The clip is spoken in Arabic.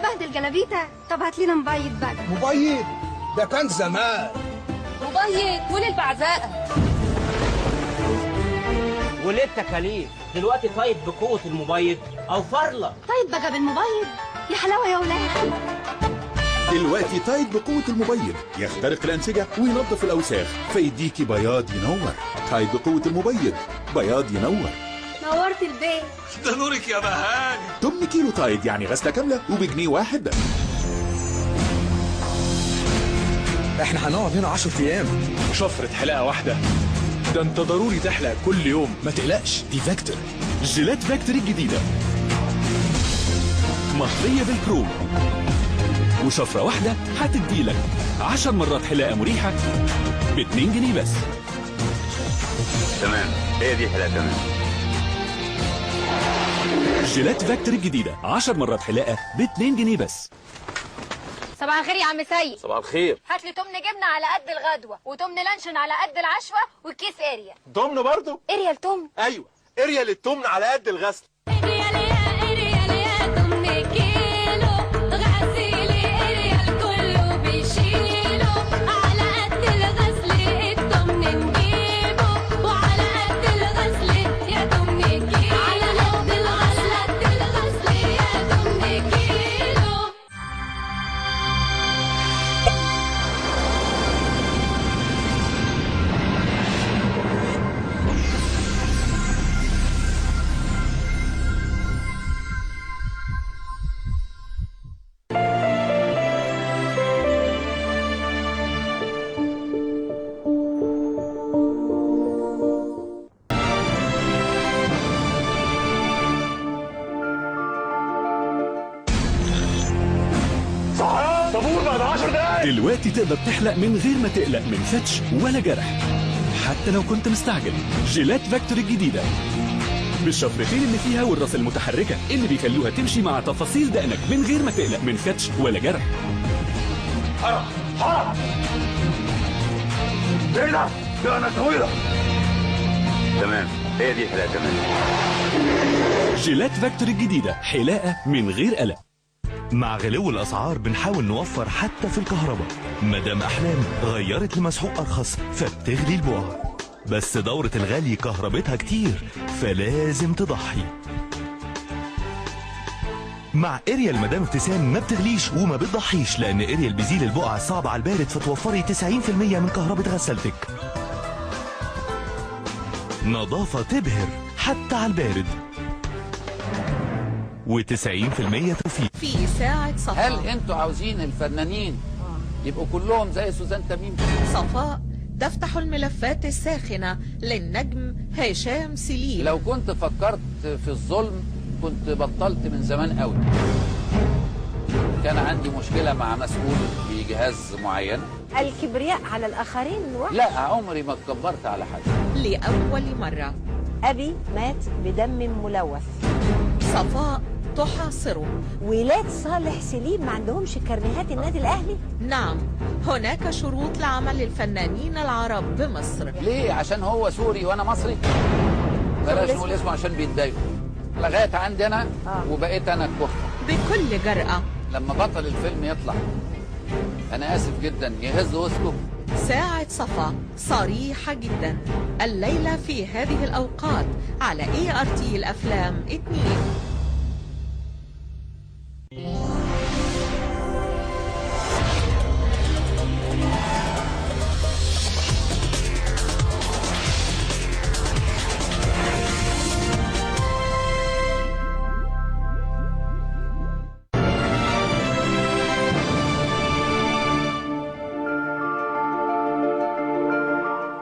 هتبهدل جلابيتك. طب هات لنا مبيض بقى. مبيض ده كان زمان. مبيض وللبعزاء وليه التكاليف دلوقتي؟ طيب بقوة المبيض أو فرلة. طيب بقى بالمبيض يا حلاوة يا ولاد. دلوقتي تايد بقوة المبيض يخترق الأنسجة وينظف الأوساخ فيديكي بياض ينور. تايد بقوة المبيض، بياض ينور. نورت البيت. ده نورك يا بهاني. 8 كيلو تايد يعني غسلة كاملة وبجنيه واحد بس. احنا هنقعد هنا 10 ايام. شفرة حلاقة واحدة؟ ده انت ضروري تحلق كل يوم. ما تقلقش، دي فاكتور. جيلات فاكتور الجديدة مطلية بالكروم، وشفرة واحدة هتديلك 10 مرات حلاقة مريحة ب2 جنيه بس. تمام، هي دي حلاقة تمام. جيلات فاكتور الجديدة 10 مرات حلاقة ب2 جنيه بس. صباح الخير يا عم سيد. صباح الخير. هات لي تمن جبنه على قد الغدوه وتمن لانشون على قد العشوه وكيس اريا. تمن برضو؟ اريا التمن؟ ايوه، اريا للتمن على قد الغسل. طابور بعد 10 دقايق. دلوقتي تقدر تحلق من غير ما تقلق من فتش ولا جرح حتى لو كنت مستعجل. جيلات فاكتور الجديدة بالشفرتين اللي فيها والراس المتحركة اللي بيخلوها تمشي مع تفاصيل دقنك من غير ما تقلق من فتش ولا جرح. حرام حرام. ايه ده؟ دقنة طويلة. تمام، هي دي حلاقة تمام. جيلات فاكتور الجديدة، حلاقة من غير قلق. مع غلو الأسعار بنحاول نوفر حتى في الكهرباء. مدام أحلام غيرت لمسحوق أرخص فبتغلي البقعة، بس دورة الغلي كهربتها كتير فلازم تضحي. مع اريال مدام ابتسام ما بتغليش وما بتضحيش، لأن اريال بيزيل البقعة الصعبة على البارد فتوفري 90% من كهرباء غسالتك. نظافة تبهر حتى على البارد، و90% توفير. في ساعة صفاء. هل انتوا عاوزين الفنانين يبقوا كلهم زي سوزان تميم؟ صفاء تفتح الملفات الساخنة للنجم هشام سليم. لو كنت فكرت في الظلم كنت بطلت من زمان قوي. كان عندي مشكلة مع مسؤول في جهاز معين. الكبرياء على الآخرين وحش. لا، عمري ما اتكبرت على حد. لأول مرة أبي مات بدم ملوث. صفاء تحاصره. ولاد صالح سليم ما عندهمش كارنيهات النادي الأهلي؟ نعم، هناك شروط لعمل الفنانين العرب بمصر. ليه؟ عشان هو سوري وأنا مصري؟ بلاش نقول اسمه عشان بيتضايقوا. لغاية عندي أنا وبقيت أنا الكفر. بكل جرأة لما بطل الفيلم يطلع أنا آسف جدا يهز وسطه. ساعة صفا صريحة جدا الليلة في هذه الأوقات على ART الأفلام 2.